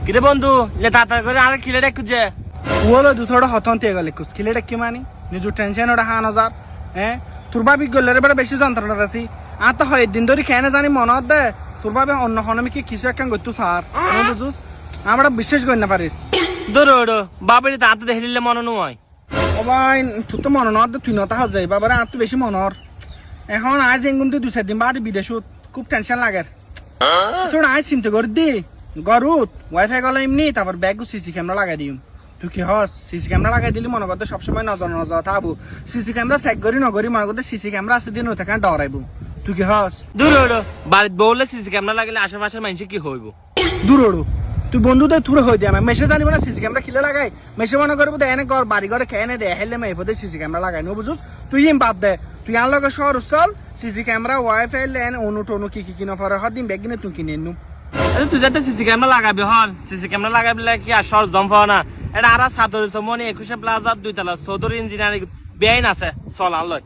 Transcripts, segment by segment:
কিরে বন্ধু লে তাতা করে আর কিলে ডাক খুঁজে ওলো দুথোড়া হতন তে গেলে কুস কিলে ডাকি মানি নিজু টেনশন ওটা 5000 তোর ভাবি গলের বড় বেশি যন্ত্রণা আছি আর তো হয় দিন ধরে কেন জানি মনত দে তোর ভাবে অন্য হনমি কি কিছু একটা করতু স্যার বুঝুস আমরা বিশ্বাস করি না পারি দৌড়ো ওড়ো বাপের দাঁত দেখলিলে মনে নয় ও ভাই তুই তো মনে নয় তুই নতা হয়ে যাই বাবারে আর তো বেশি মনর এখন আজ এগুন তুই 2-4 দিন বাদ বিদেশত খুব টেনশন লাগে ছোট আজ চিন্তা করি দি গরুত ওয়াইফাই গলা এমনি তারপর ব্যাগ সিসি ক্যামেরা লাগাই দিম তুই কি হস সিসি ক্যামেরা লাগাই দিলি মনে করতে সবসময় নজর নজর থাকবো সিসি ক্যামেরা চেক করি নগরি মনে করতে সিসি ক্যামেরা আছে দিন ওই থেকে ডরাইবো তুই কি হস দৌড়ো ওড়ো বাড়িতে বললে সিসি ক্যামেরা লাগলে আশেপাশের মানুষ কি হইব দূর ওড়ো তুই বন্ধুদের থুরে হয়ে দিয়ে মেসেজ জানিব না সিসি ক্যামেরা কিলে লাগাই মেসে মনে করবো দেয় ঘর বাড়ি ঘরে খেয়ে নে দে হেলে মেয়ে ফোদে সিসি ক্যামেরা লাগাই নো বুঝুস তুই ইম বাদ দে তুই আন লগে শহর চল সিসি ক্যামেরা ওয়াইফাই লেন অনু টনু কি কিনো ফরে হর দিন ব্যাগ কিনে তুই কিনে নু তুই যাতে সিসি ক্যামেরা লাগাবি হন সিসি ক্যামেরা লাগাবলে কি আর সর জম পাও না এটা আর সাদর মনে 21 প্লাজার 2 তলা চৌধুরী ইঞ্জিনিয়ারিং বেআইন আছে চল আনলয়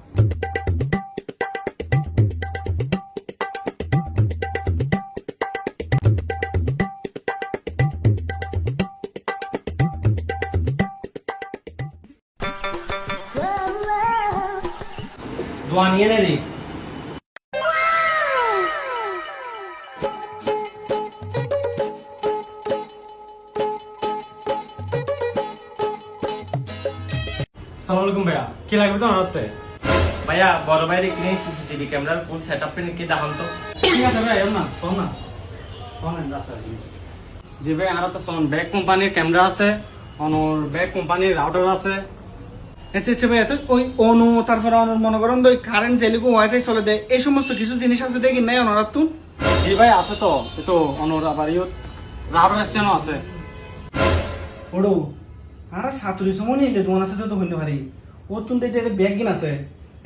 দোয়া নিয়ে নে রে আসসালামু আলাইকুম ভাইয়া কি লাগবে তো আনাতে ভাইয়া বড় ভাইয়ের এখানে সিসিটিভি ক্যামেরার ফুল সেটআপ পেন কি দেখান তো ঠিক আছে ভাই এমন না শোন না শোনেন রাস্তা জি ভাই আর তো শোন ব্যাক কোম্পানির ক্যামেরা আছে অনর ব্যাক কোম্পানির রাউটার আছে আচ্ছা আচ্ছা ভাই তো ওই অনু তারপর অনর মনে করেন ওই কারেন্ট জেলিকো ওয়াইফাই চলে দেয় এই সমস্ত কিছু জিনিস আছে দেখি নাই অনর তুন জি ভাই আছে তো তো অনর আবার ইও রাউটার স্ট্যান্ডও আছে ওড়ো আর সাতুরি সময় নিলে তোমার আছে তো বলতে পারি ও তুমি এটা ব্যাগ কিন আছে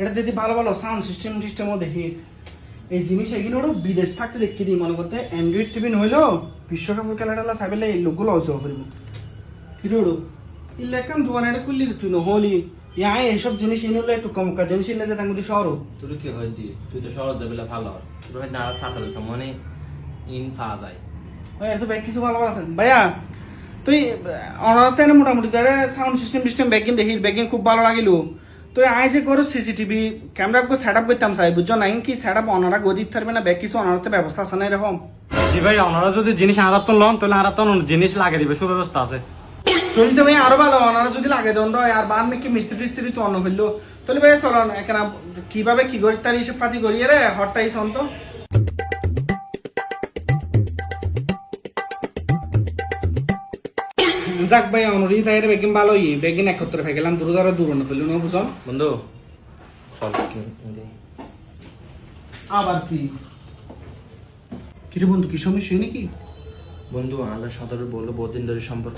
এটা দিদি ভালো ভালো সাউন্ড সিস্টেমও দেখি এই জিনিস এগুলো ওরা বিদেশ থাকতে দেখি দিই মনে করতে অ্যান্ড্রয়েড টিভি নইলো বিশ্বকাপের খেলাটা সাইবেলে এই লোকগুলো অজয় করিব কি রে ওড়ো এই লেখান দোকানে এটা খুললি তুই নহলি ইয়া এইসব জিনিস ইনলে একটু কম কাজ জিনিস ইনলে যে তাঙ্গুদি শহর তোর কি হয় দি তুই তো সহজ যাবিলা ভালো হয় তোর হয় না সাতার সময় ইন পাওয়া যায় ওই এত ব্যাগ কিছু ভালো আছে ভাইয়া তুই অনারতে না মোটামুটি তারে সাউন্ড সিস্টেম ব্যাগিং দেখি ব্যাগিং খুব ভালো লাগিল তুই আই যে করো সিসিটিভি ক্যামেরা সেট আপ করতাম চাই বুঝছো না কি সেট আপ অনারা গদিত থাকবে না ব্যাগ কিছু অনারতে ব্যবস্থা আছে না এরকম জি ভাই অনারা যদি জিনিস আদাত লন তাহলে আর তো জিনিস লাগিয়ে দিবে সুব্যবস্থা আছে তুই তো ভাই আরো ভালো অনারা যদি লাগে দেন তো আর বাদ কি মিস্ত্রি টিস্ত্রি তো অন্য ফেললো তাহলে ভাই চলো এখানে কিভাবে কি করি তার হিসেব পাতি করি রে হটটাই শোন তো যাক ভাই অনুরি তাইরে বেগিন ভালো বেগিন একত্রে ফে গেলাম দূর না ফেললো না বুঝন বন্ধু চল আবার কি কিরে বন্ধু কি সমস্যা নাকি বন্ধু আল্লাহ সদরের বললো বহুদিন ধরে সম্পর্ক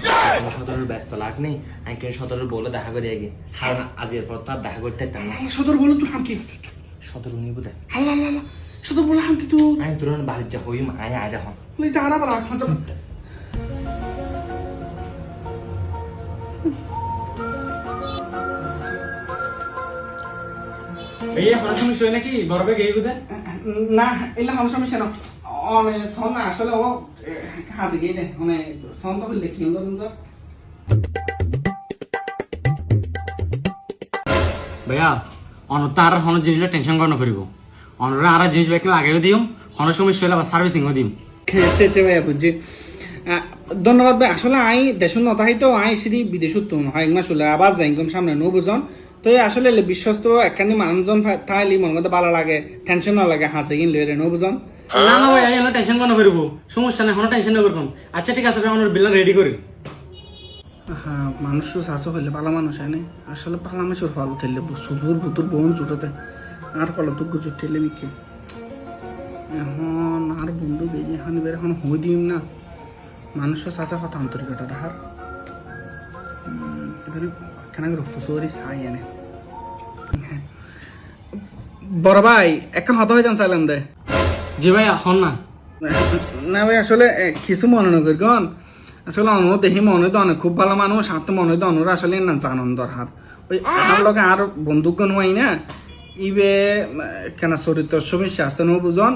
সদরের ব্যস্ত লাগ নেই আমি কেন সদরের বলে দেখা করে আগে হার আজের পর তার দেখা করতে পারতাম না সদর বলো তুই হাম কি সদর উনি বোধ হাল্লা সদর বলো হাম কি তুই আমি তোর বাড়ির যা হইম আয় আয় দেখো এটা আরা বলা খান এই আমার সমস্যা নাকি বরবে গেই গুদে না এলা আমার সমস্যা না অনে সন না আসলে ও হাজি গেই দে মানে সন তো লিখি করুন যা ভাইয়া অনতা আর হন জিনিস টেনশন করনা করিব অনরা আর জিনিস ব্যাক আগে দিম হন সমস্যা হলে আবার সার্ভিসিং দিম চেচে ভাইয়া বুঝছি ধন্যবাদ ভাই আসলে আই দেশুন নতাই তো আই সিদি বিদেশত তো হয় এক মাস হলে আবার যাই কম সামনে নো বুঝন তো আসলে বিশ্বস্ত একখানি মানুষজন থাইলি মনে করতে ভালো লাগে টেনশন না লাগে হাসে কিন লইরে নো বুঝন না না ভাই এলা টেনশন করনা করিব সমস্যা নাই হন টেনশন না করুন আচ্ছা ঠিক আছে ভাই অনর বিল রেডি করি হ্যাঁ মানুষ শাসক হইলে ভালো মানুষ হয় না আসলে পালা মাছের ভালো থাকলে সুদূর ভুতুর বোন জুটোতে আর ফলে তো গুজুর ঠেলে মিকে এখন আর বন্ধু বেজে এখন এবার এখন হই দিম না মানুষের শাসা কথা আন্তরিকতা দেখার এবারে কেন ফুসরি চাই এনে বড় ভাই একটা হতা হইতাম চাইলাম দে জি ভাই হন না না ভাই আসলে কিছু মনে না করি কন আসলে অন্য দেখি মনে তো অনেক খুব ভালো মানুষ আর তো মনে তো অন্যরা আসলে না জানন দরকার ওই আমার লগে আর বন্দুক নোয়াই না ইবে কেন চরিত্র সমস্যা আছে নো বুঝন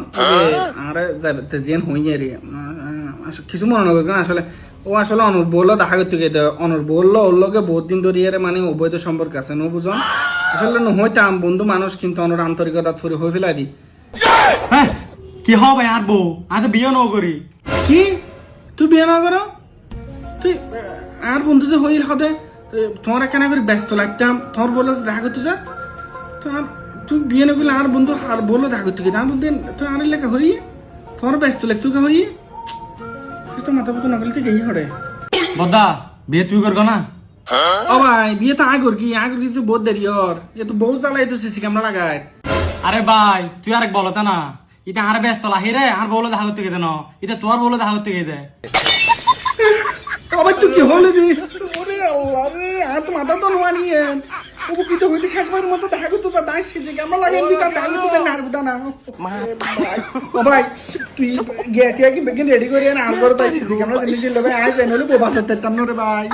আরে যাইতে জেন হইয়ে রে কিছু মনে না করবেন আসলে ও আসলে অনুর বললো দেখা করতে গিয়ে অনুর বললো ওর লোকে বহুত দিন ধরে মানে অবৈধ সম্পর্ক আছে নো বুঝন আসলে হইতাম বন্ধু মানুষ কিন্তু অনুর আন্তরিকতা ফুরে হয়ে ফেলাই দি হ্যাঁ কি হবে আর বউ আজ বিয়ে নও করি কি তুই বিয়ে না করো তুই আর বন্ধু যে হইল হদে তোমার কেন করে ব্যস্ত লাগতাম তোমার বললো দেখা করতে যা তো তুই বিয়ে না করলে আর বন্ধু আর বললো দেখা করতে গিয়ে আর বন্ধু তুই আর লেখা হই তোমার ব্যস্ত লাগতো কে হই তো মাথা পুতো না করলে তুই গেই হরে বদা বিয়ে তুই করবো না ও ভাই বিয়ে তো আগর কি তুই বহুত দেরি হর এ তো বউ চালাই তো সিসি ক্যামেরা লাগায় আরে ভাই তুই আরেক বলতা না এটা আর ব্যস্ত লাহি রে আর বলো দেখা করতে গেছে ন এটা তোর বলো দেখা করতে গেছে আবার তুই কি হলে দি ওরে আল্লাহ রে আর তো মাথা তো নোয়া নিয়ে ও কি তো হইতে শেষবারের মতো দেখা করতে যা দাই সিসি ক্যামেরা লাগাই দিতা দেখা করতে না আর বুদা না ও ভাই তুই গেটিয়া কি বেগিন রেডি করে না আর করে তাই সিসি ক্যামেরা জিনিস লবে আইছ এনলে বাসাতে টানো রে ভাই